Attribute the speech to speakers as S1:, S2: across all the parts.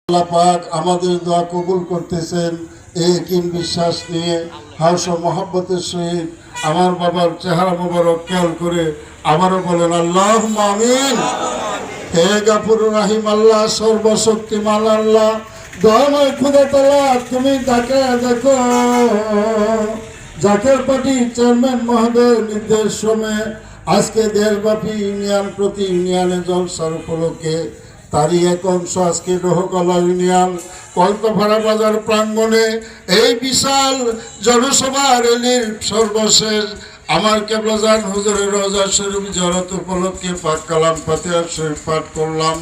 S1: আল্লাহ পাক আমাদের দোয়া কবুল করতেছেন এই কিন বিশ্বাস নিয়ে হাউস ও মহব্বতের সহিত আমার বাবার চেহারা মোবারক খেয়াল করে আবারও বলেন আল্লাহুম্মা আমিন। হে গাফুর রাহিম আল্লাহ, সর্বশক্তিমান আল্লাহ, দয়াময় খোদা তাআলা, তুমি তাকে দেখো জাকের পার্টি চেয়ারম্যান মহোদয়ের নির্দেশ ক্রমে আজকে দেশব্যাপী ইউনিয়ন প্রতি ইউনিয়নে জলসার উপলক্ষে তারই এক অংশ আজকে লোহকলা ইউনিয়ন কলতফাড়া বাজার প্রাঙ্গণে এই বিশাল জনসভা র্যালির সর্বশেষ আমার কেবলাজান হুজুরের রওজা শরীফ জিয়ারত উপলক্ষে পাক কালাম ফাতিহা শরীফ পাঠ করলাম।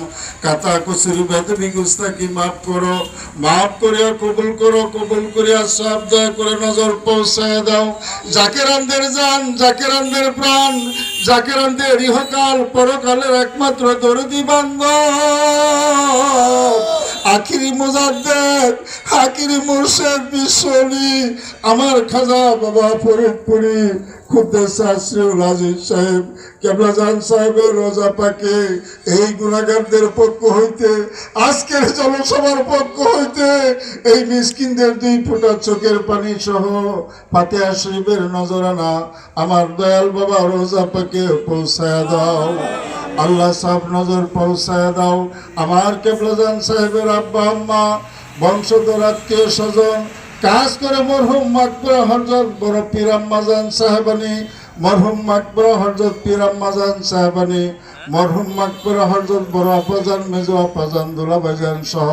S1: কাতা কুসুরি বেদবি গুস্তাকি মাফ করো, মাফ করিয়া কবুল করো, কবুল করিয়া সব দয়া করে নজর পৌঁছায় দাও। জাকেরানদের জান, জাকেরানদের প্রাণ, জাকেরানদের ইহকাল পরকালের একমাত্র দরদি বান্ধব আখিরি মুজাদ্দেদ, আখিরি মুর্শিদ বিশ্বলি আমার খাজা বাবা ফরিদপুরি খুদ্দেস আশরিউল আজিজ সাহেব কেবলাজান সাহেবের রোজা পাকে এই গুনাহগারদের পক্ষ হইতে আজকের জনসভার পক্ষ হইতে এই মিসকিনদের 2 ফোঁটা চোখের পানি সহ ফাতিহা শরীফের নজরানা আমার দয়াল বাবা রোজা পাকে পৌঁছায় দাও। আল্লাহ সাহেব নজর পৌঁছায় দাও। আমার কেবলাজান সাহেবের আব্বা আম্মা বংশধর আত্মীয় স্বজন কাজ করে মরহুম মাকবুরা হযরত বড় পীর আম্মাজান সাহেবানী, মরহুম মাকবুরা হযরত পীর আম্মাজান সাহেবানী, মরহুম মাকবুরা হযরত বড় আপাজান মেজো আপাজান দুলাভাইজান সহ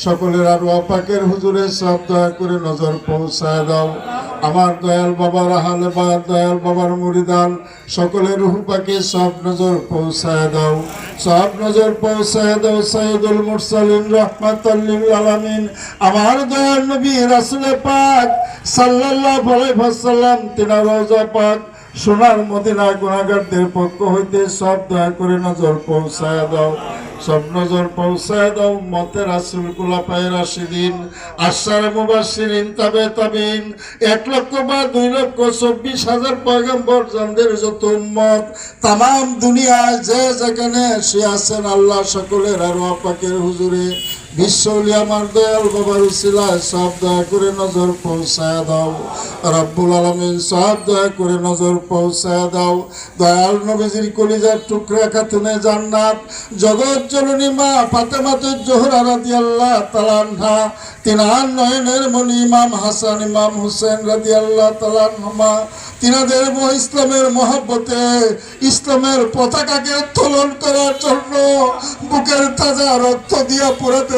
S1: সকলের আরো পাকের হুজুরে সব দয়া করে নজর পৌঁছায় দাও। আমার দয়াল বাবার আহলে বায়াত, দয়াল বাবার মুরিদান সকলের রূহ পাকে সব নজর পৌঁছায় দাও, সব নজর পৌঁছায় দাও। সাইয়্যিদুল মুরসালিন রাহমাতাল লিল আলামিন আমার দয়াল নবী রাসূল পাক সাল্লাল্লাহু আলাইহি ওয়াসাল্লাম তিনার রওজা পাক সোনার মদিনা গুনাহগারদের পক্ষ হইতে সব দয়া করে নজর পৌঁছায় দাও, সব নজর পৌঁছায় দাও। উম্মতে রাসূল খুলাফায়ে রাশিদিন আশারে মুবাশশিরিন তাবে তাবিন 1 লক্ষ বা 2 লক্ষ 24,000 পয়গম্বর জানদের যত উম্মত তাম দুনিয়ায় যে যেখানে সে আছেন আল্লাহ সকলের আরওয়াহ পাকের হুজুরে বিশ্বলি আমার দয়াল বাবার উসিলায় সব দয়া করে নজর পৌঁছায় দাও। রব্বুল আলামিন সব দয়া করে নজর পৌঁছায় দাও। দয়াল নবীজির কলিজার টুকরা খাতুনে জান্নাত জগৎ জননী মা ফাতেমাতুজ জোহরা রাদিয়াল্লাহু তাআলা আনহা, তিনার নয়নের মণি ইমাম হাসান ইমাম হুসেন রাদিয়াল্লাহু তাআলা আনহুমা, তিনাদের ইসলামের মহব্বতে ইসলামের পতাকাকে উত্তোলন করার জন্য বুকের তাজা রক্ত দিয়া পুরাতে